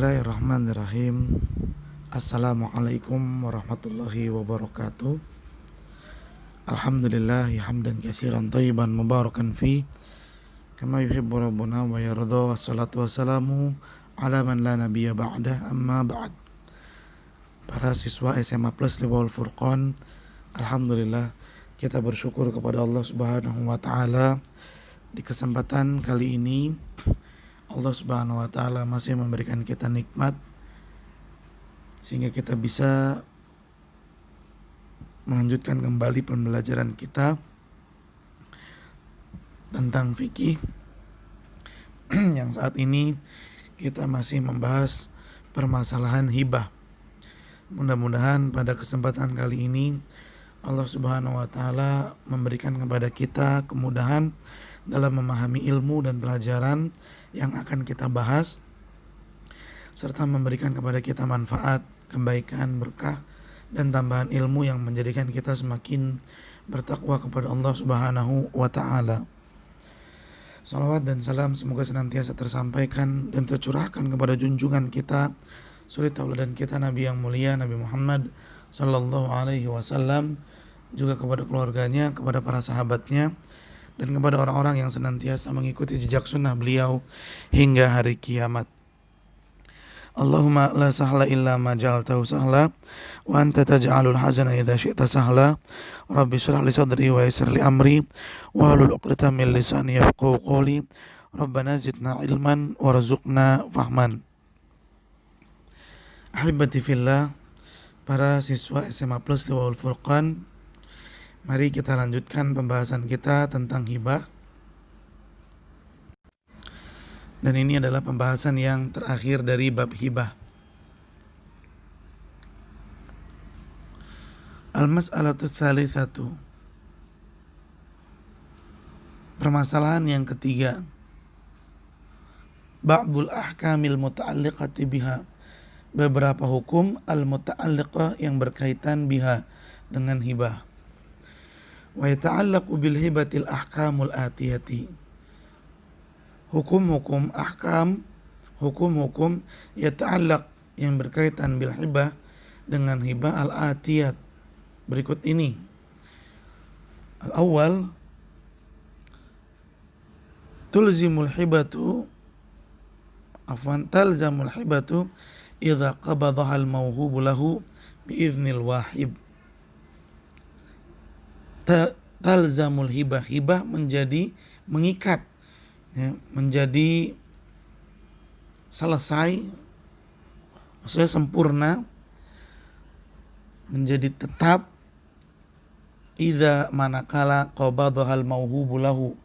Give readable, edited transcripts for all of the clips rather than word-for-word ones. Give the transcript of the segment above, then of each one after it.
Bismillahirrahmanirrahim. Assalamualaikum warahmatullahi wabarakatuh. Alhamdulillah hamdan katsiran thayyiban mubarakan fi kama yuhibbu rabbuna wa yarda, wassalatu wassalamu ala man la nabiyya ba'dah, amma ba'd. Para siswa SMA Plus Liwaul Furqan, alhamdulillah kita bersyukur kepada Allah Subhanahu wa taala. Di kesempatan kali ini Allah Subhanahu wa taala masih memberikan kita nikmat sehingga kita bisa melanjutkan kembali pembelajaran kita tentang fikih yang saat ini kita masih membahas permasalahan hibah. Mudah-mudahan pada kesempatan kali ini Allah Subhanahu wa taala memberikan kepada kita kemudahan dalam memahami ilmu dan pelajaran yang akan kita bahas, serta memberikan kepada kita manfaat, kebaikan, berkah, dan tambahan ilmu yang menjadikan kita semakin bertakwa kepada Allah Subhanahu wa taala. Salawat dan salam semoga senantiasa tersampaikan dan tercurahkan kepada junjungan kita, suri tauladan kita, Nabi yang mulia, Nabi Muhammad sallallahu alaihi wasallam, juga kepada keluarganya, kepada para sahabatnya, dan kepada orang-orang yang senantiasa mengikuti jejak sunnah beliau hingga hari kiamat. Allahumma la sahla illa ma ja'altahu sahla wa anta taj'alul hazana idza syi'ta sahla. Rabbi shrah li sadri wa yassir li amri wa hlul 'uqdatam min lisani yafqahu qawli. Rabbana zidna ilman warzuqna fahman. Ahibati fillah, para siswa SMA Plus Liwaul Furqan, mari kita lanjutkan pembahasan kita tentang hibah. Dan ini adalah pembahasan yang terakhir dari bab hibah. Al-mas'alatu tsalitsatu. Permasalahan yang ketiga. Ba'dul ahkamil muta'alliqati biha. Beberapa hukum al-muta'alliqah yang berkaitan biha, dengan hibah. Wa yata'allaqu bil hibatil ahkamul atiyati. Hukum-hukum ahkam, hukum-hukum yata'allaq yang berkaitan bil hibah, dengan hibah al-atiyat berikut ini. Al-awwal, talzamul hibatu idza qabadaha al-mawhubu lahu biiznil wahib. Talzamul hibah, hibah menjadi mengikat, ya, menjadi selesai, maksudnya sempurna, menjadi tetap, idza manakala qabadaha al-mawhubu lahu.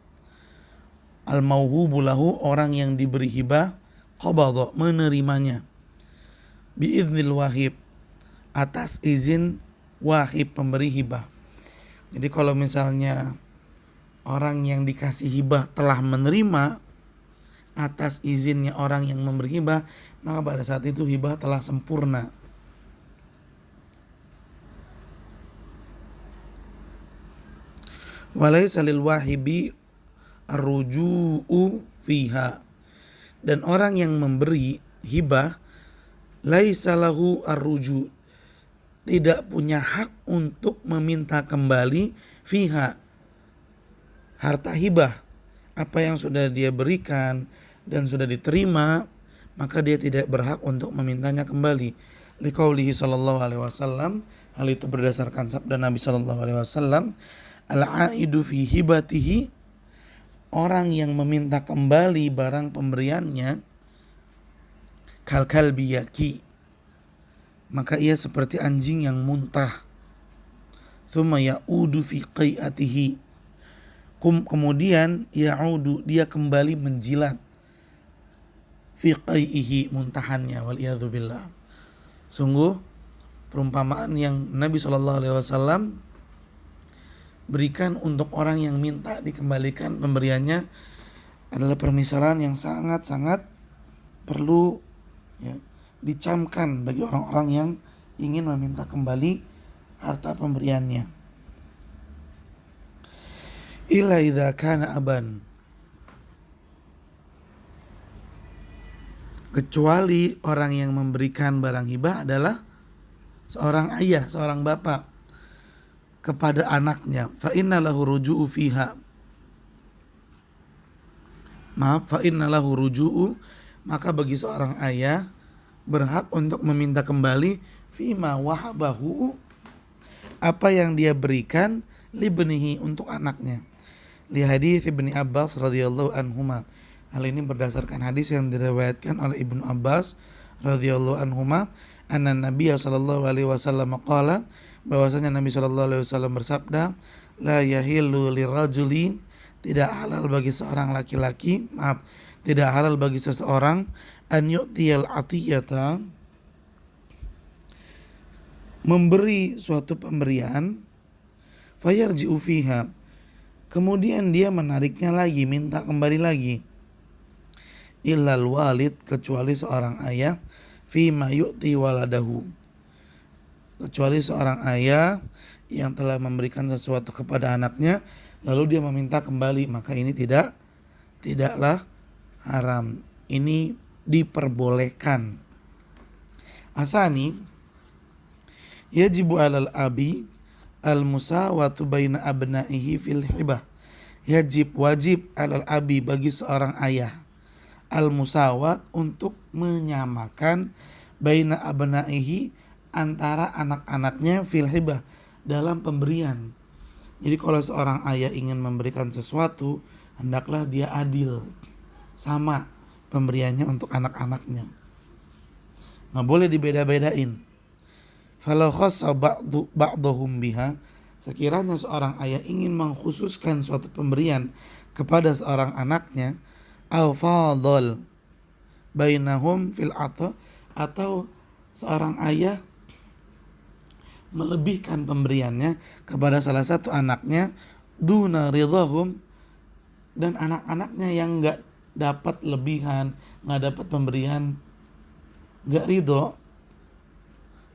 Al-mawhubu lahu, orang yang diberi hibah, qabadha, menerimanya, biiznil wahib, atas izin wahib, pemberi hibah. Jadi kalau misalnya orang yang dikasih hibah telah menerima atas izinnya orang yang memberi hibah, maka pada saat itu hibah telah sempurna. Walaysa lil wahibi arruju'u fiha. Dan orang yang memberi hibah, laisa lahu arruju', tidak punya hak untuk meminta kembali fiha, harta hibah, apa yang sudah dia berikan dan sudah diterima, maka dia tidak berhak untuk memintanya kembali. Liqaulihi sallallahu alaihi wasallam, hal itu berdasarkan sabda Nabi sallallahu alaihi wasallam, al-aidu fi hibatihi, orang yang meminta kembali barang pemberiannya, kal kalbi yaki, maka ia seperti anjing yang muntah. Tsumma ya'udu fi qai'atihi, kemudian ya'udu, dia kembali menjilat, fi qai'ihi, muntahannya, waliyadzu billah. Sungguh perumpamaan yang Nabi SAW berikan untuk orang yang minta dikembalikan pemberiannya adalah permisalan yang sangat-sangat perlu, ya, dicamkan bagi orang-orang yang ingin meminta kembali harta pemberiannya. Illa idza kana aban, kecuali orang yang memberikan barang hibah adalah seorang ayah, seorang bapak kepada anaknya. Fa inna lahu ruju'u fiha. Fa inna lahu ruju'u, maka bagi seorang ayah berhak untuk meminta kembali fima wahabahu, apa yang dia berikan libnihi, untuk anaknya. Li hadis Ibnu Abbas radhiyallahu anhuma. Hal ini berdasarkan hadis yang diriwayatkan oleh Ibnu Abbas radhiyallahu anhuma, anna Nabiy sallallahu alaihi wasallam qala, bahwasanya Nabi sallallahu alaihi wasallam bersabda, la yahillu lirajuli, tidak halal bagi seorang laki-laki, tidak halal bagi seseorang, an yu'tiyal atiyata, memberi suatu pemberian, fayarji'u fiha, kemudian dia menariknya lagi, minta kembali lagi, illal walid, kecuali seorang ayah, fima yu'ti waladahu, kecuali seorang ayah yang telah memberikan sesuatu kepada anaknya lalu dia meminta kembali, maka ini tidaklah haram, ini diperbolehkan. Atsani, yajibu 'alal abi al-musawatu baina abnaihi fil hibah. Wajib 'alal abi, bagi seorang ayah, al-musawat, untuk menyamakan baina abnaihi, antara anak-anaknya fil hibah, dalam pemberian. Jadi kalau seorang ayah ingin memberikan sesuatu, hendaklah dia adil, sama pemberiannya untuk anak-anaknya, nggak boleh dibeda-bedain. Falau khassa ba'dhum biha, sekiranya seorang ayah ingin mengkhususkan suatu pemberian kepada seorang anaknya, au fadhal bainahum fil ata, atau seorang ayah melebihkan pemberiannya kepada salah satu anaknya, duna ridhahum, dan anak-anaknya yang nggak dapat lebihan, nggak dapat pemberian, nggak ridho,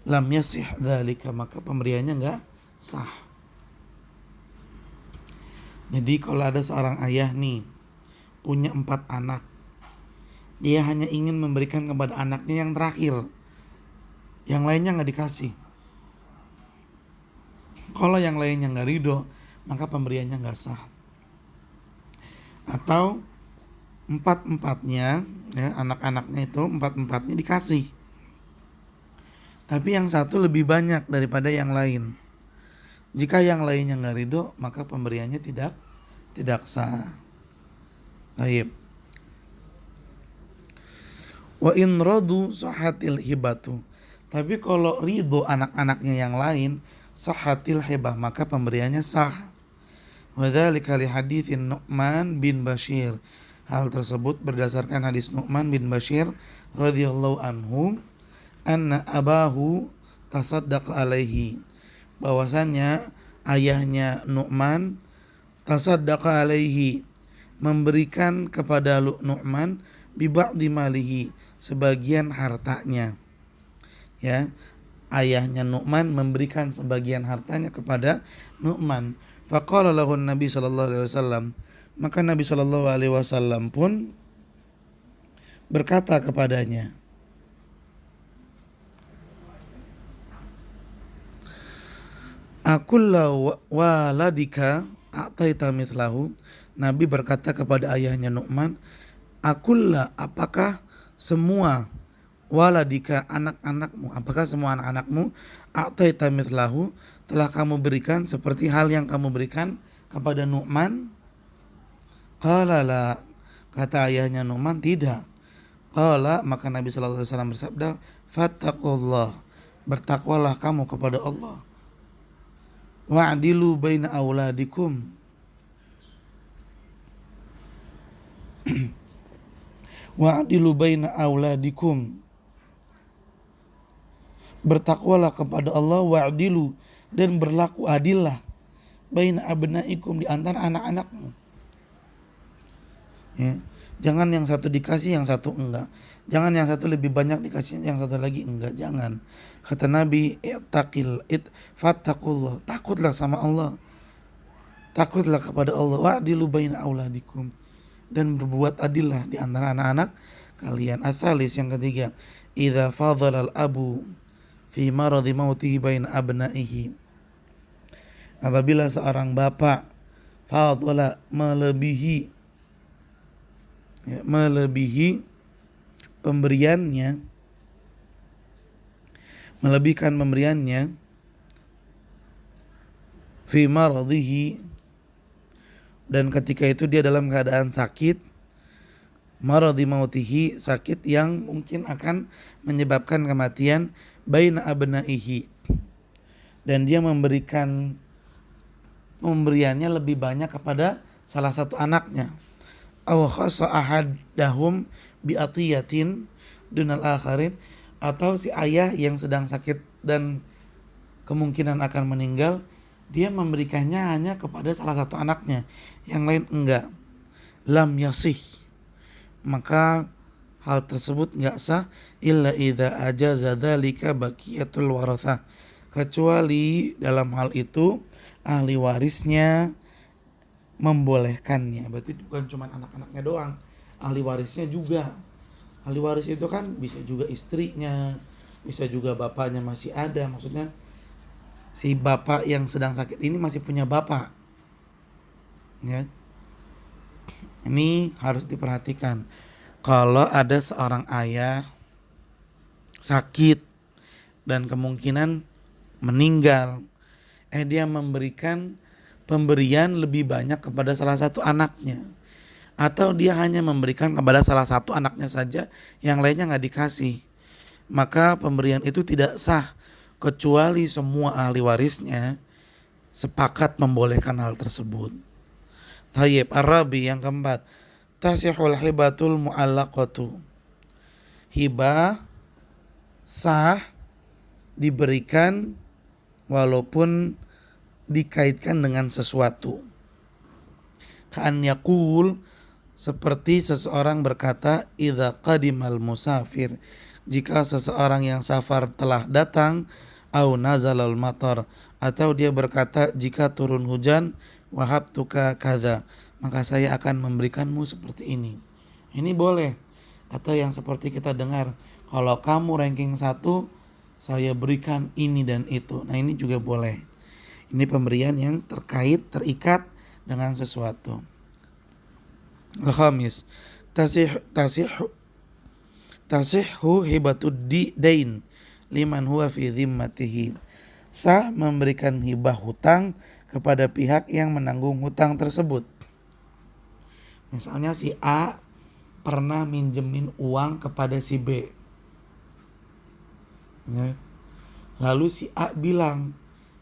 lam yasih dzalika, maka pemberiannya nggak sah. Jadi kalau ada seorang ayah nih punya 4 anak, dia hanya ingin memberikan kepada anaknya yang terakhir, yang lainnya nggak dikasih. Kalau yang lainnya nggak ridho, maka pemberiannya nggak sah. Atau 4-4-nya, ya, anak-anaknya itu 4-4-nya dikasih, tapi yang satu lebih banyak daripada yang lain. Jika yang lainnya nggak ridho, maka pemberiannya tidak sah. Baik. Wa in radu sahatil hibatu, tapi kalau ridho anak-anaknya yang lain, sahatil hibah, maka pemberiannya sah. Wa dzalika li haditsin Nu'man bin Bashir, hal tersebut berdasarkan hadis Nu'man bin Bashir radhiyallahu anhu, anna abahu tasaddaqa alaihi, bahwasanya ayahnya Nu'man tasaddaqa alaihi, memberikan kepada Nu'man bi ba'di malihi, sebagian hartanya. Ya, ayahnya Nu'man memberikan sebagian hartanya kepada Nu'man. Faqala lahu Nabi sallallahu alaihi wasallam, maka Nabi sallallahu alaihi wasallam pun berkata kepadanya, akulla waladika a'taita mithlahu. Nabi berkata kepada ayahnya Nu'man, akulla, apakah semua waladika, anak-anakmu, apakah semua anak-anakmu, a'taita mithlahu, telah kamu berikan seperti hal yang kamu berikan kepada Nu'man? Qala la, kata ayahnya Nu'man, tidak. Qala, maka Nabi sallallahu alaihi wasallam bersabda, fattaqullah, bertakwalah kamu kepada Allah. Wa'dilu baina auladikum, wa'dilu baina auladikum, bertakwalah kepada Allah, wa'dilu, dan berlaku adillah, baina abnaikum, di antara anak-anakmu. Ya, jangan yang satu dikasih, yang satu enggak. Jangan yang satu lebih banyak dikasih, yang satu lagi enggak. Jangan. Kata Nabi, fattaqullah, takutlah sama Allah, takutlah kepada Allah, wa'dilu baina auladikum, dan berbuat adillah di antara anak-anak kalian. Asalis yang ketiga, idza fadhala al-abu fi maradhi mautihi bain abnaihi. Apabila seorang bapak fadhala melebihi pemberiannya, melebihkan pemberiannya fi maradhihi, dan ketika itu dia dalam keadaan sakit, maradhi mautihi, sakit yang mungkin akan menyebabkan kematian, baina abnaihi, dan dia memberikan pemberiannya lebih banyak kepada salah satu anaknya, aw khassa ahadahum bi atiyatin dunal akharin, atau si ayah yang sedang sakit dan kemungkinan akan meninggal, dia memberikannya hanya kepada salah satu anaknya, yang lain enggak. Lam yasih, maka hal tersebut enggak sah, illa idza ajaza dzalika baqiyatul warathah, kecuali dalam hal itu ahli warisnya membolehkannya. Berarti bukan cuma anak-anaknya doang, ahli warisnya juga. Ahli waris itu kan bisa juga istrinya, bisa juga bapaknya masih ada. Maksudnya si bapak yang sedang sakit ini masih punya bapak, ya. Ini harus diperhatikan. Kalau ada seorang ayah sakit dan kemungkinan meninggal, dia memberikan pemberian lebih banyak kepada salah satu anaknya, atau dia hanya memberikan kepada salah satu anaknya saja, yang lainnya nggak dikasih, maka pemberian itu tidak sah kecuali semua ahli warisnya sepakat membolehkan hal tersebut. Tayyib. Arabi yang keempat, tasihul hibatul mu'allaqatu, hibah sah diberikan walaupun dikaitkan dengan sesuatu. Ka'an yaqul, seperti seseorang berkata, idza qadimal musafir, jika seseorang yang safar telah datang, au nazalal matar, atau dia berkata jika turun hujan, wahabtuka kadza, maka saya akan memberikanmu seperti ini. Ini boleh. Atau yang seperti kita dengar, kalau kamu ranking 1, saya berikan ini dan itu. Nah, ini juga boleh. Ini pemberian yang terikat dengan sesuatu. Al-khamis, tasihhu hibatud dain liman huwa fi dhimmatihi, sah memberikan hibah hutang kepada pihak yang menanggung hutang tersebut. Misalnya si A pernah minjemin uang kepada si B, ya. Lalu si A bilang,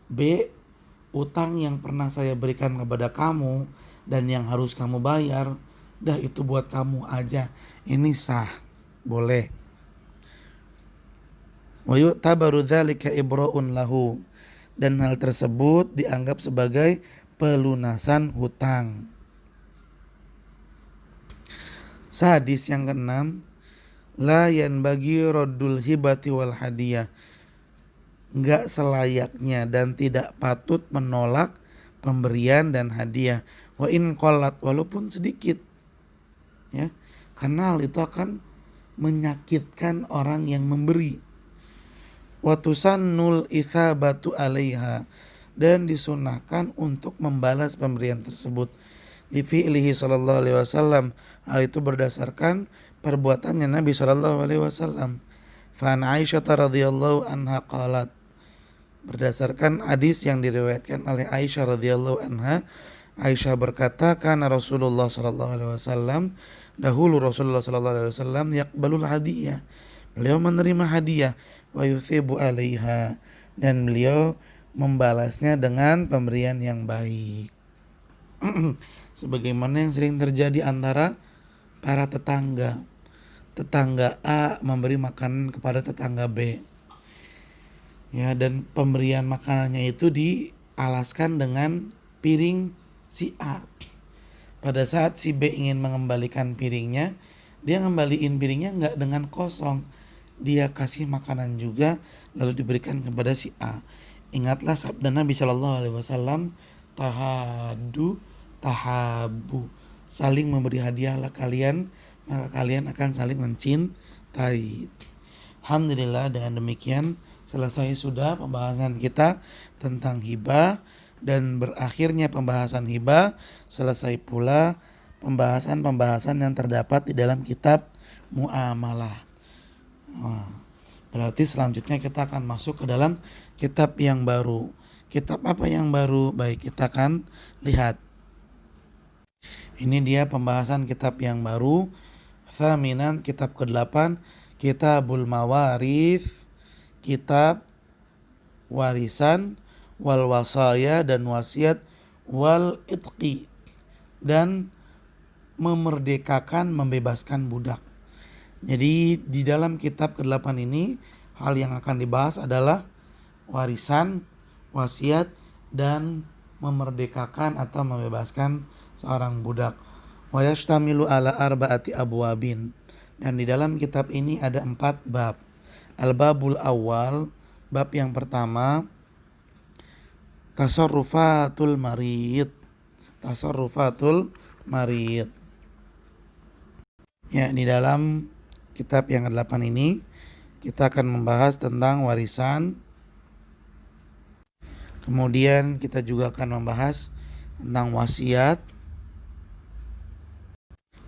B, utang yang pernah saya berikan kepada kamu dan yang harus kamu bayar, dah itu buat kamu aja. Ini sah, boleh. Wa yu'tabaru dzalika ibra'un lahu, dan hal tersebut dianggap sebagai pelunasan hutang. Hadis yang keenam, la yanbaghi raddul hibati wal hadiyah, enggak selayaknya dan tidak patut menolak pemberian dan hadiah, wa in qallat, walaupun sedikit, ya, karena hal itu akan menyakitkan orang yang memberi. Wa tusannul itsabatu 'alaiha, dan disunahkan untuk membalas pemberian tersebut. Li fi'lihi sallallahu alaihi wasallam, hal itu berdasarkan perbuatannya Nabi sallallahu alaihi wasallam. Fa an Aisyah radhiyallahu anha qalat, berdasarkan hadis yang diriwayatkan oleh Aisyah radhiyallahu anha, Aisyah berkata, kana Rasulullah sallallahu alaihi wasallam, dahulu Rasulullah sallallahu alaihi wasallam yaqbalul hadiyah, beliau menerima hadiah, wa yuthibu 'alaiha, dan beliau membalasnya dengan pemberian yang baik. Sebagaimana yang sering terjadi antara para tetangga. Tetangga A memberi makanan kepada tetangga B, ya, dan pemberian makanannya itu dialaskan dengan piring si A. Pada saat si B ingin mengembalikan piringnya, dia ngembaliin piringnya enggak dengan kosong, dia kasih makanan juga lalu diberikan kepada si A. Ingatlah sabda Nabi Shallallahu Alaihi Wasallam, tahabu, saling memberi hadiahlah kalian maka kalian akan saling mencintai. Alhamdulillah, dengan demikian selesai sudah pembahasan kita tentang hibah, dan berakhirnya pembahasan hibah selesai pula pembahasan-pembahasan yang terdapat di dalam kitab muamalah. Berarti selanjutnya kita akan masuk ke dalam kitab yang baru. Kitab apa yang baru? Baik, kita akan lihat. Ini dia pembahasan kitab yang baru. Thaminan, kitab ke-8, Kitabul Mawarith, kitab warisan, wal wasaya dan wasiat, wal itqi dan memerdekakan, membebaskan budak. Jadi di dalam kitab ke-8 ini hal yang akan dibahas adalah warisan, wasiat dan memerdekakan atau membebaskan seorang budak. Wa yashtamilu ala arba'ati abwabin, dan di dalam kitab ini ada 4 bab. Al-babul awal, bab yang pertama, tasarrufatul marid. Tasarrufatul marid. Ya, di dalam kitab yang ke-8 ini kita akan membahas tentang warisan. Kemudian kita juga akan membahas tentang wasiat,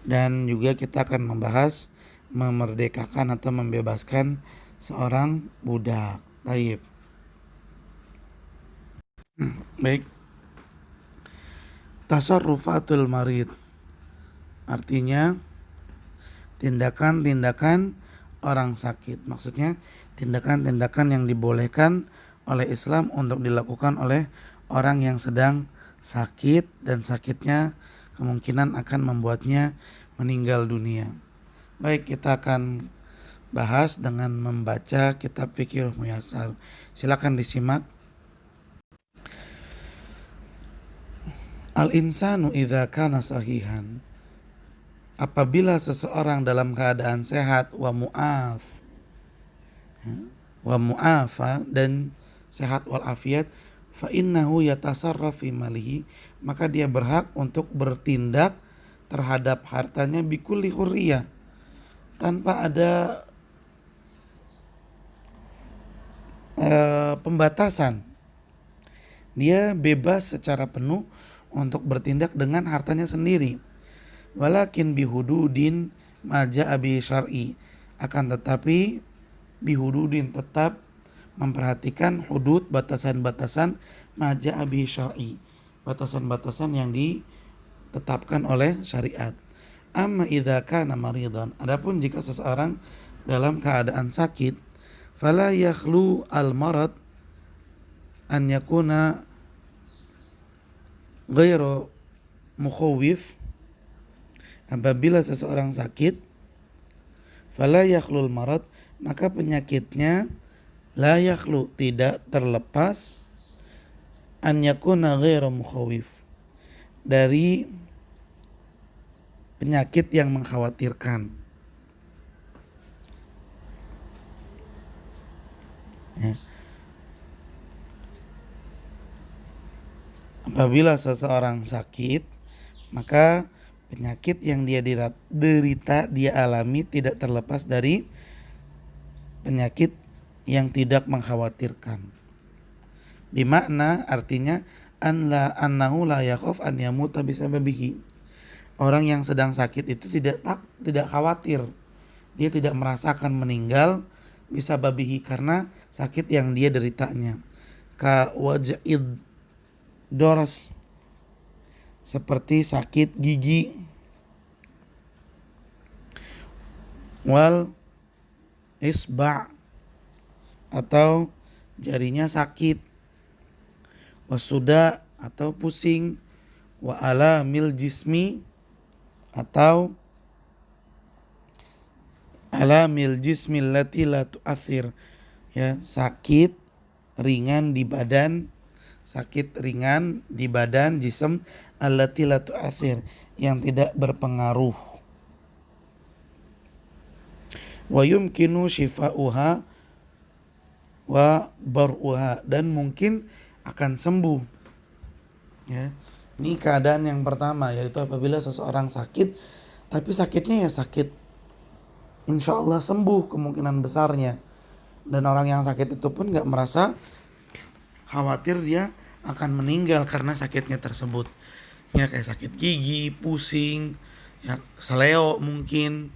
dan juga kita akan membahas memerdekakan atau membebaskan seorang budak. Baik. Tasarrufatul marid artinya tindakan-tindakan orang sakit. Maksudnya tindakan-tindakan yang dibolehkan oleh Islam untuk dilakukan oleh orang yang sedang sakit dan sakitnya kemungkinan akan membuatnya meninggal dunia. Baik, kita akan bahas dengan membaca kitab Fiqhul Muyassar. Silakan disimak. Al-insanu idza kana sahihan, apabila seseorang dalam keadaan sehat, wa mu'afa dan sehat wal afiat, fa innahu yatasarraf fi malihi, maka dia berhak untuk bertindak terhadap hartanya bikulli hurriyah, tanpa ada pembatasan. Dia bebas secara penuh untuk bertindak dengan hartanya sendiri. Walakin bihududin maja abi syar'i, akan tetapi bihududin tetap memperhatikan hudud, batasan-batasan maja abi syar'i, batasan-batasan yang ditetapkan oleh syariat. Amma idza kana maridan, adapun jika seseorang dalam keadaan sakit, fala yakhlu al marad an yakuna ghairu mukhawif, apabila seseorang sakit, fala yakhlul marad, maka penyakitnya la yakhlu, tidak terlepas, an yakuna ghairu mukhawif, dari penyakit yang mengkhawatirkan. Ya. Apabila seseorang sakit, maka penyakit yang dia derita, dia alami, tidak terlepas dari penyakit yang tidak mengkhawatirkan. Bimakna, artinya annahu la yakhaf an yamuta bisababihi. Orang yang sedang sakit itu tidak khawatir, dia tidak merasakan meninggal bisababihi, karena sakit yang dia deritanya. Ka waj'id doros, seperti sakit gigi, wal isba' atau jarinya sakit, wasuda atau pusing, wa alamil jismi atau alamil jismi allati la tu'athir, ya, sakit ringan di badan, sakit ringan di badan, jism, allati la tu'athir, yang tidak berpengaruh. Wa yumkinu shifa'uha wa bar'uha, dan mungkin akan sembuh. Ya. Ini keadaan yang pertama, yaitu apabila seseorang sakit tapi sakitnya ya sakit insya Allah sembuh kemungkinan besarnya, dan orang yang sakit itu pun gak merasa khawatir dia akan meninggal karena sakitnya tersebut. Ya kayak sakit gigi, pusing, ya seleo mungkin.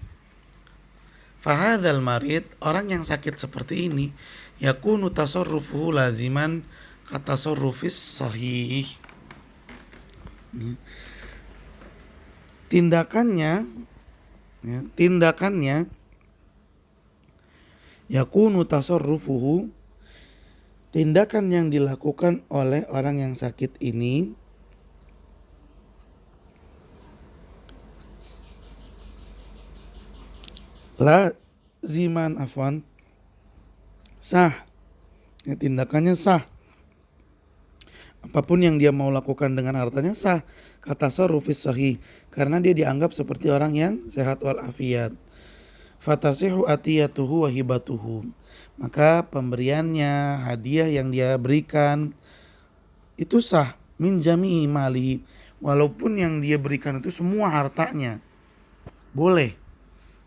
Fahadzal marid, orang yang sakit seperti ini, yakunu tasarrufuhu laziman katasarrufis sahih. Tindakannya yakunu tasarrufuhu, tindakan yang dilakukan oleh orang yang sakit ini laziman sah, ya, tindakannya sah. Apapun yang dia mau lakukan dengan hartanya sah, kata tasarrufis sahih, karena dia dianggap seperti orang yang sehat walafiat. Fatasihu atiyatuhu wa hibatuhu, maka pemberiannya, hadiah yang dia berikan itu sah min jami'i malihi, walaupun yang dia berikan itu semua hartanya boleh.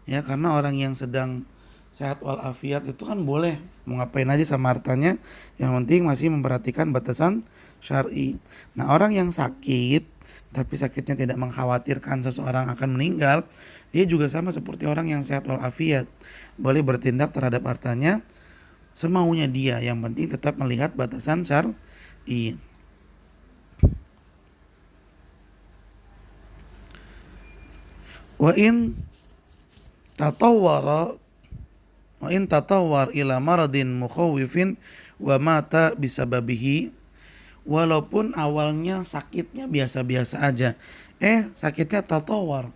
Ya, karena orang yang sedang sehat walafiat itu kan boleh mau ngapain aja sama hartanya, yang penting masih memperhatikan batasan syar'i. Nah, orang yang sakit tapi sakitnya tidak mengkhawatirkan seseorang akan meninggal, dia juga sama seperti orang yang sehat walafiat, boleh bertindak terhadap hartanya semaunya dia, yang penting tetap melihat batasan syar'i. Wa in tatawwar ila maradin mukhawifin wa mata bisababihi, walaupun awalnya sakitnya biasa-biasa aja, sakitnya tatawwar,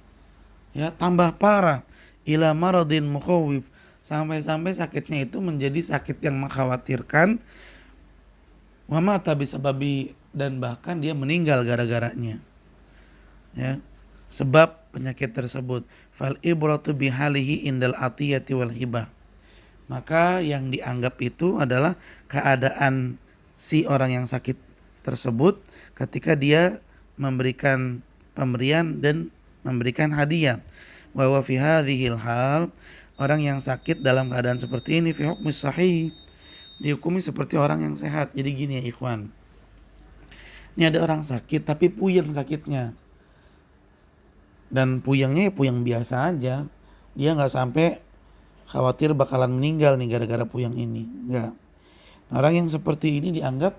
ya tambah parah, ila maradin mukhawif, sampai-sampai sakitnya itu menjadi sakit yang mengkhawatirkan, wa mata bisababihi, dan bahkan dia meninggal gara-garanya, ya, sebab penyakit tersebut. Fal ibratu bihalihi indal atiyati wal hibah, maka yang dianggap itu adalah keadaan si orang yang sakit tersebut ketika dia memberikan pemberian dan memberikan hadiah. Wa wa fi hadhil hal, orang yang sakit dalam keadaan seperti ini fi hukmi sahih, dihukumi seperti orang yang sehat. Jadi gini ya ikhwan, ini ada orang sakit tapi puyeng sakitnya, dan puyengnya ya puyeng biasa aja, dia nggak sampai khawatir bakalan meninggal nih gara-gara puyeng ini, enggak. Nah, orang yang seperti ini dianggap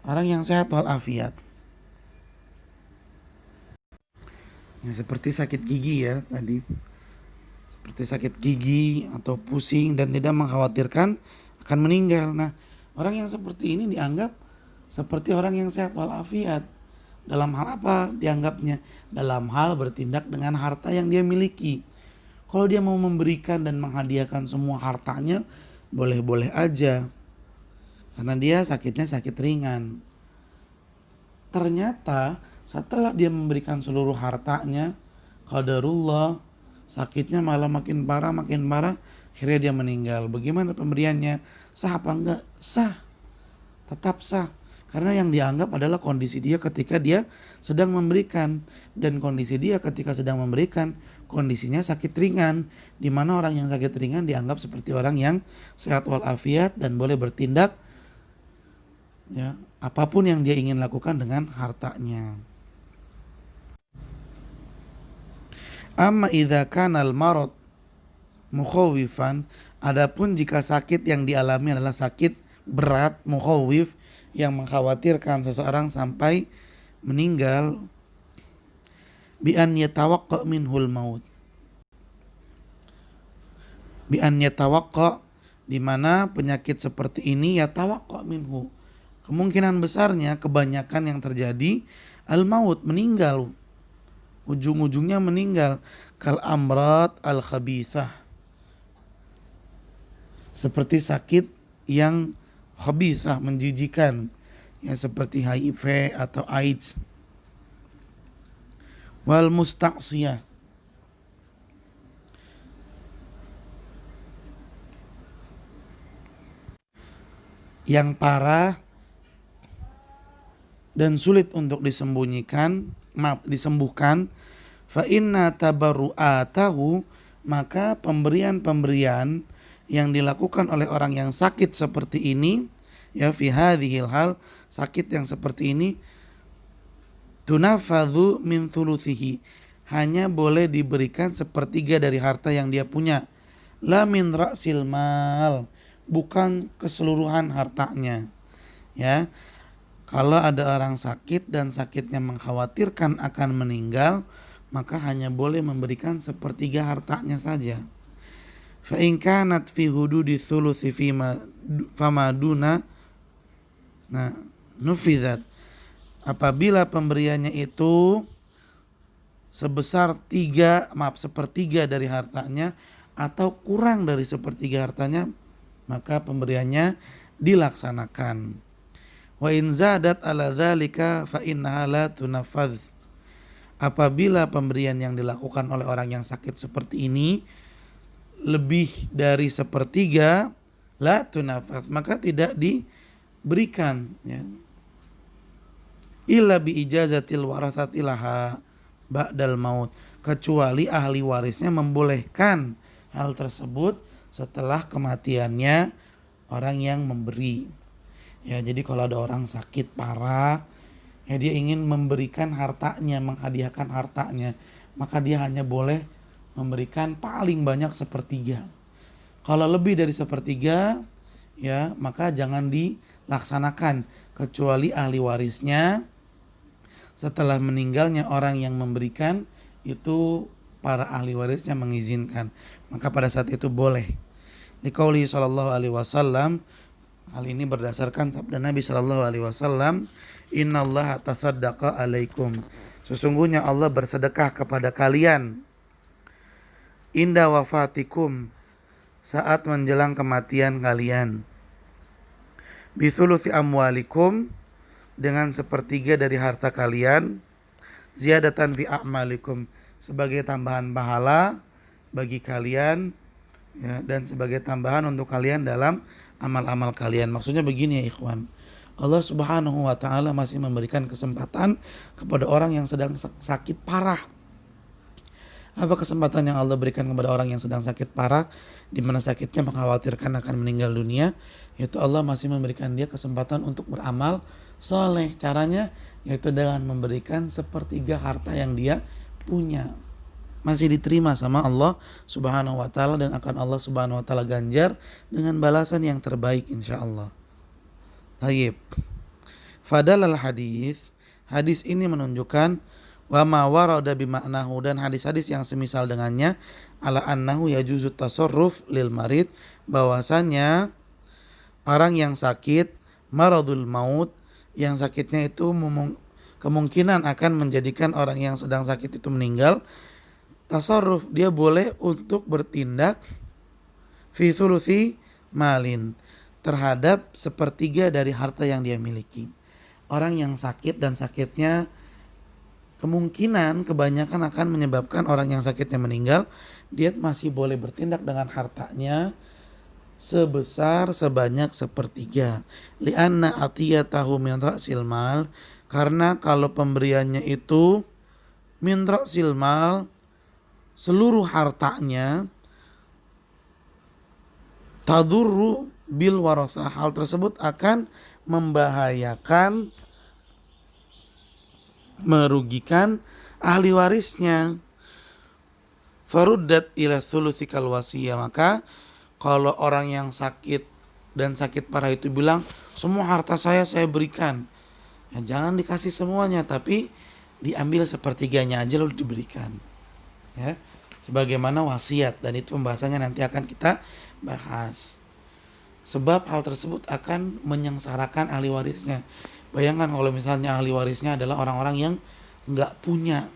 orang yang sehat walafiat. Ya, seperti sakit gigi ya tadi, seperti sakit gigi atau pusing dan tidak mengkhawatirkan akan meninggal. Nah, orang yang seperti ini dianggap seperti orang yang sehat walafiat. Dalam hal apa dianggapnya? Dalam hal bertindak dengan harta yang dia miliki. Kalau dia mau memberikan dan menghadiahkan semua hartanya, boleh-boleh aja, karena dia sakitnya sakit ringan. Ternyata setelah dia memberikan seluruh hartanya, qadarullah, sakitnya malah makin parah, akhirnya dia meninggal. Bagaimana pemberiannya? Sah apa enggak? Sah, tetap sah. Karena yang dianggap adalah kondisi dia ketika dia sedang memberikan, dan kondisi dia ketika sedang memberikan kondisinya sakit ringan, di mana orang yang sakit ringan dianggap seperti orang yang sehat walafiat dan boleh bertindak, ya, apapun yang dia ingin lakukan dengan hartanya. Amma idza kana al-marad mukhawifan, adapun jika sakit yang dialami adalah sakit berat mukhawif, yang mengkhawatirkan seseorang sampai meninggal, bi an yatawaqqa minhul maut, bi an yatawaqqa, di mana penyakit seperti ini yatawaqqa minhu, kemungkinan besarnya, kebanyakan yang terjadi al maut, meninggal, ujung-ujungnya meninggal. Kal amrat al khabithah, seperti sakit yang khabithah, menjijikan, ya, seperti HIV atau AIDS. Wal musta'siyah, yang parah dan sulit untuk disembuhkan. Fa inna tabarru'atahu, maka pemberian-pemberian yang dilakukan oleh orang yang sakit seperti ini, ya fi hadhil hal, sakit yang seperti ini, tunafadhu min thuluthihi, hanya boleh diberikan sepertiga dari harta yang dia punya. La min ra'sil mal, bukan keseluruhan hartanya. Ya, kalau ada orang sakit dan sakitnya mengkhawatirkan akan meninggal, maka hanya boleh memberikan sepertiga hartanya saja. Fa in kanat fi hududi thuluthi fama duna, nah, nufidat, apabila pemberiannya itu sebesar sepertiga dari hartanya atau kurang dari sepertiga hartanya, maka pemberiannya dilaksanakan. Wa in zadat ala dzalika fa innaha la tunaffadz. Apabila pemberian yang dilakukan oleh orang yang sakit seperti ini lebih dari sepertiga, la tunaffadz, maka tidak diberikan, ya. Illa bi ijazatil warathati laha ba'dal maut, kecuali ahli warisnya membolehkan hal tersebut setelah kematiannya orang yang memberi. Ya, jadi kalau ada orang sakit parah, ya dia ingin memberikan hartanya, menghadiahkan hartanya, maka dia hanya boleh memberikan paling banyak sepertiga. Kalau lebih dari sepertiga, ya maka jangan dilaksanakan, kecuali ahli warisnya setelah meninggalnya orang yang memberikan itu, para ahli warisnya mengizinkan, maka pada saat itu boleh. Liqauli sallallahu alaihi wasallam, hal ini berdasarkan sabda Nabi sallallahu alaihi wasallam, innallaha tasaddaqa alaikum, sesungguhnya Allah bersedekah kepada kalian, inda wafatikum, saat menjelang kematian kalian, bisulusi amwalikum, dengan sepertiga dari harta kalian, ziyadatan fi a'malikum, sebagai tambahan pahala bagi kalian, ya, dan sebagai tambahan untuk kalian dalam amal-amal kalian. Maksudnya begini ya ikhwan, Allah subhanahu wa ta'ala masih memberikan kesempatan kepada orang yang sedang sakit parah. Apa kesempatan yang Allah berikan kepada orang yang sedang sakit parah, di mana sakitnya mengkhawatirkan akan meninggal dunia? Yaitu Allah masih memberikan dia kesempatan untuk beramal soleh. Caranya yaitu dengan memberikan sepertiga harta yang dia punya. Masih diterima sama Allah subhanahu wa ta'ala, dan akan Allah subhanahu wa ta'ala ganjar dengan balasan yang terbaik insyaallah. Tayyib. Fadalal hadis, hadis ini menunjukkan wa ma warada bimaknahu, dan hadis-hadis yang semisal dengannya, ala annahu yajuzu tasarruf lil marid, bahwasanya orang yang sakit maradul maut, yang sakitnya itu kemungkinan akan menjadikan orang yang sedang sakit itu meninggal, tasarruf, dia boleh untuk bertindak fi thuluthi malin, terhadap sepertiga dari harta yang dia miliki. Orang yang sakit dan sakitnya kemungkinan kebanyakan akan menyebabkan orang yang sakitnya meninggal, dia masih boleh bertindak dengan hartanya sebanyak sepertiga. Lianna atiyatahu min ra'sil mal, karena kalau pemberiannya itu min ra'sil mal, seluruh hartanya, tadurru bil warasah, hal tersebut akan membahayakan, merugikan ahli warisnya. Faruddat ila thuluthikal wasiyah, maka kalau orang yang sakit dan sakit parah itu bilang semua harta saya berikan, ya jangan dikasih semuanya, tapi diambil sepertiganya aja lalu diberikan, ya, sebagaimana wasiat, dan itu pembahasannya nanti akan kita bahas. Sebab hal tersebut akan menyengsarakan ahli warisnya. Bayangkan kalau misalnya ahli warisnya adalah orang-orang yang enggak punya,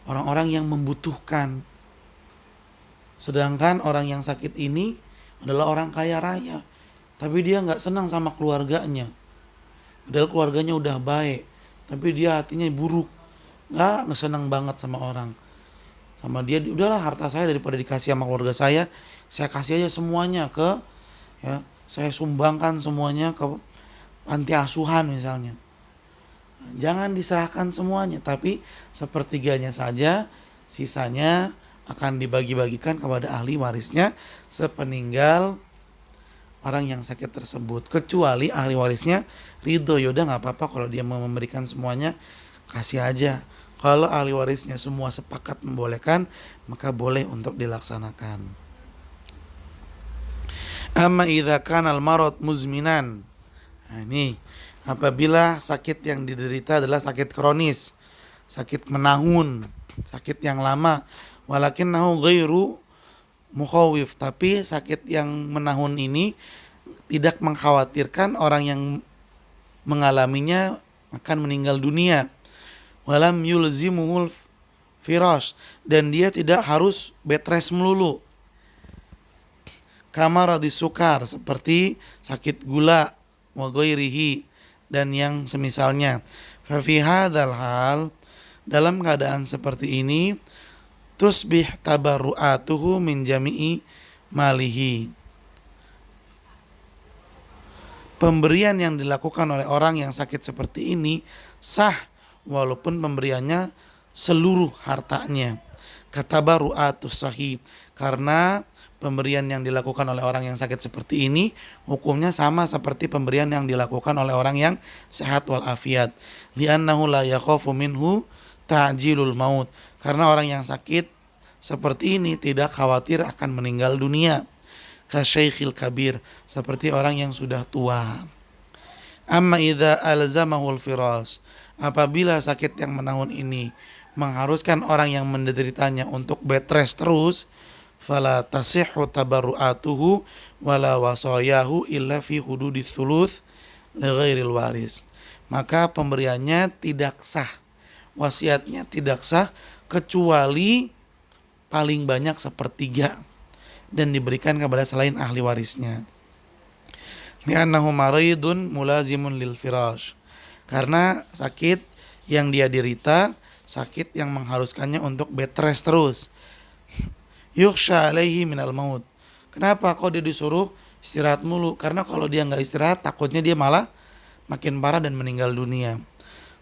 orang-orang yang membutuhkan, sedangkan orang yang sakit ini adalah orang kaya raya, tapi dia enggak senang sama keluarganya, padahal keluarganya udah baik, tapi dia hatinya buruk, enggak senang banget sama orang, sama dia. Udahlah, harta saya daripada dikasih sama keluarga saya kasih aja semuanya ke, ya, saya sumbangkan semuanya ke panti asuhan misalnya. Jangan diserahkan semuanya, tapi sepertiganya saja, sisanya akan dibagi-bagikan kepada ahli warisnya sepeninggal orang yang sakit tersebut. Kecuali ahli warisnya ridho, yaudah nggak apa-apa kalau dia mau memberikan semuanya, kasih aja. Kalau ahli warisnya semua sepakat membolehkan, maka boleh untuk dilaksanakan. Amma idza kana al-marad muzminan. Nah, ini apabila sakit yang diderita adalah sakit kronis, sakit menahun, sakit yang lama, walakinnahu ghairu mukhawif, tapi sakit yang menahun ini tidak mengkhawatirkan orang yang mengalaminya akan meninggal dunia. Walam yulzimuhul firash, dan dia tidak harus bed rest melulu. Kamar sukar, seperti sakit gula, wa ghairihi, dan yang semisalnya. Fa fi hadzal hal, dalam keadaan seperti ini, tusbih tabarru'atuhu min jami'i malihi. Pemberian yang dilakukan oleh orang yang sakit seperti ini sah walaupun pemberiannya seluruh hartanya. Katabarru'atus sahih, karena pemberian yang dilakukan oleh orang yang sakit seperti ini hukumnya sama seperti pemberian yang dilakukan oleh orang yang sehat walafiat. Li'annahu la yakhafu minhu ta'jilul maut, karena orang yang sakit seperti ini tidak khawatir akan meninggal dunia. Kasyaikhil kabir, seperti orang yang sudah tua. Amma idza alzamahul firas, apabila sakit yang menahun ini mengharuskan orang yang menderitanya untuk bed rest terus, fala tasihhu tabarru'atuhu wala wasayahu illa fi hududits thuluts li ghairil waris. Maka pemberiannya tidak sah, wasiatnya tidak sah kecuali paling banyak sepertiga, dan diberikan kepada selain ahli warisnya. Li'annahu maridun mulazimun lil firash, karena sakit yang dia derita sakit yang mengharuskannya untuk bed rest terus. Yukhsha alaihi minal maut, kenapa kok dia disuruh istirahat mulu? Karena kalau dia nggak istirahat takutnya dia malah makin parah dan meninggal dunia.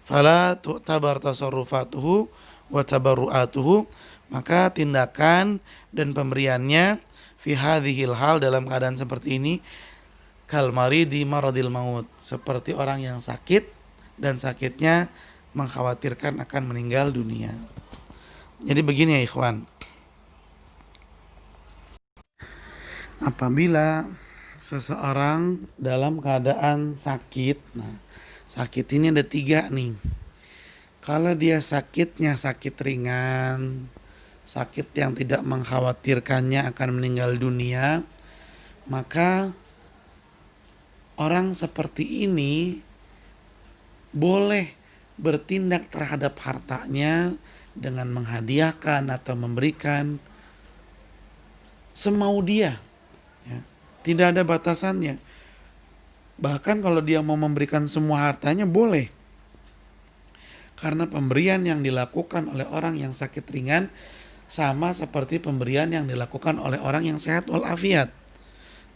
Fala tu'tabar tasarrufatuhu wa tabarru'atuhu, maka tindakan dan pemberiannya fi hadhil hal, dalam keadaan seperti ini, kal maridi maradil maut, seperti orang yang sakit dan sakitnya mengkhawatirkan akan meninggal dunia. Jadi begini ya ikhwan, apabila seseorang dalam keadaan sakit, nah sakit ini ada 3 nih. Kalau dia sakitnya sakit ringan, sakit yang tidak mengkhawatirkannya akan meninggal dunia, maka orang seperti ini boleh bertindak terhadap hartanya dengan menghadiahkan atau memberikan semau dia, ya. Tidak ada batasannya. Bahkan kalau dia mau memberikan semua hartanya boleh, karena pemberian yang dilakukan oleh orang yang sakit ringan sama seperti pemberian yang dilakukan oleh orang yang sehat walafiat.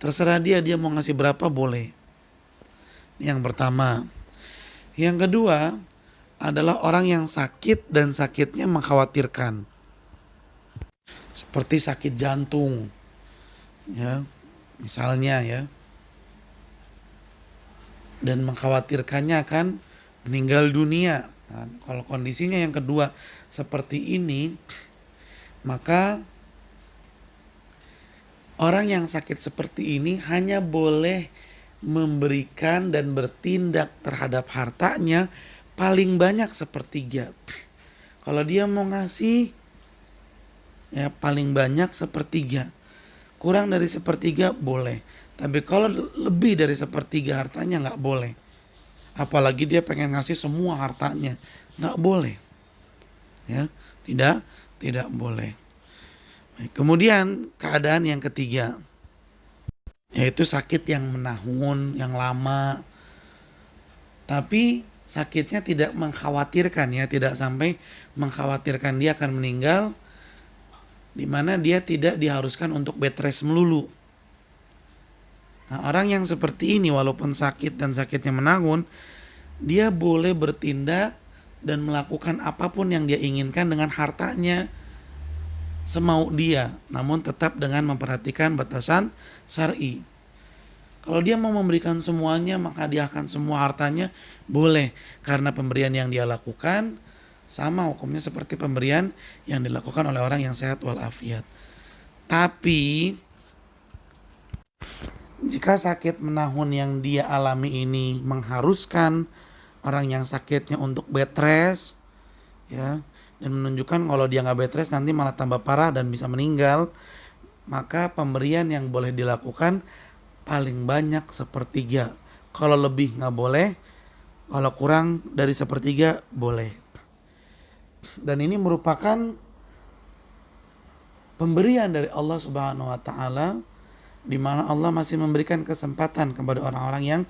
Terserah dia mau ngasih berapa boleh. Yang pertama. Yang kedua adalah orang yang sakit dan sakitnya mengkhawatirkan, seperti sakit jantung, ya misalnya, ya, dan mengkhawatirkannya akan meninggal dunia. Nah, kalau kondisinya yang kedua seperti ini, maka orang yang sakit seperti ini hanya boleh memberikan dan bertindak terhadap hartanya paling banyak sepertiga. Kalau dia mau ngasih, ya paling banyak sepertiga. Kurang dari sepertiga boleh, tapi kalau lebih dari sepertiga hartanya nggak boleh. Apalagi dia pengen ngasih semua hartanya, nggak boleh, ya tidak boleh. Baik, kemudian keadaan yang ketiga, yaitu sakit yang menahun, yang lama, tapi sakitnya tidak mengkhawatirkan, ya tidak sampai mengkhawatirkan dia akan meninggal, di mana dia tidak diharuskan untuk bed rest melulu. Nah, orang yang seperti ini walaupun sakit dan sakitnya menahun, dia boleh bertindak dan melakukan apapun yang dia inginkan dengan hartanya semau dia, namun tetap dengan memperhatikan batasan syar'i. Kalau dia mau memberikan semuanya, maka dia akan semua hartanya, boleh, karena pemberian yang dia lakukan sama hukumnya seperti pemberian yang dilakukan oleh orang yang sehat walafiat. Tapi jika sakit menahun yang dia alami ini mengharuskan orang yang sakitnya untuk bed rest, ya, dan menunjukkan kalau dia nggak bed rest nanti malah tambah parah dan bisa meninggal, maka pemberian yang boleh dilakukan paling banyak sepertiga. Kalau lebih nggak boleh, kalau kurang dari sepertiga boleh. Dan ini merupakan pemberian dari Allah Subhanahu wa taala, di mana Allah masih memberikan kesempatan kepada orang-orang yang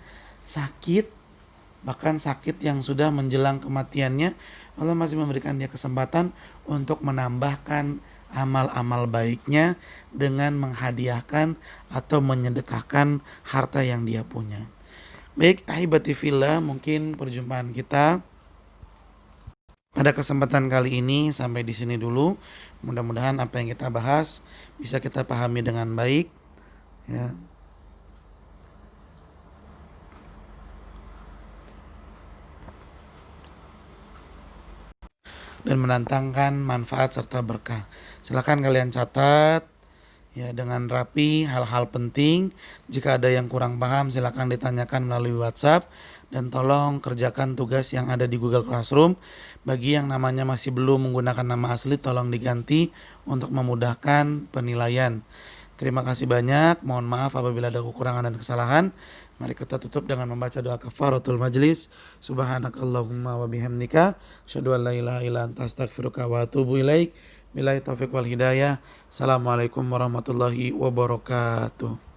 sakit, bahkan sakit yang sudah menjelang kematiannya, Allah masih memberikan dia kesempatan untuk menambahkan amal-amal baiknya dengan menghadiahkan atau menyedekahkan harta yang dia punya. Baik, ahibati fillah, mungkin perjumpaan kita pada kesempatan kali ini sampai di sini dulu. Mudah-mudahan apa yang kita bahas bisa kita pahami dengan baik, ya. Dan menantangkan manfaat serta berkah. Silakan kalian catat ya dengan rapi hal-hal penting. Jika ada yang kurang paham silakan ditanyakan melalui WhatsApp, dan tolong kerjakan tugas yang ada di Google Classroom. Bagi yang namanya masih belum menggunakan nama asli, tolong diganti untuk memudahkan penilaian. Terima kasih banyak. Mohon maaf apabila ada kekurangan dan kesalahan. Mari kita tutup dengan membaca doa kafaratul majlis. Subhanakallahumma wa bihamdika asyhadu an la ilaha illa anta astaghfiruka wa atubu ilaik. Billahi taufiq wal hidayah. Assalamualaikum warahmatullahi wabarakatuh.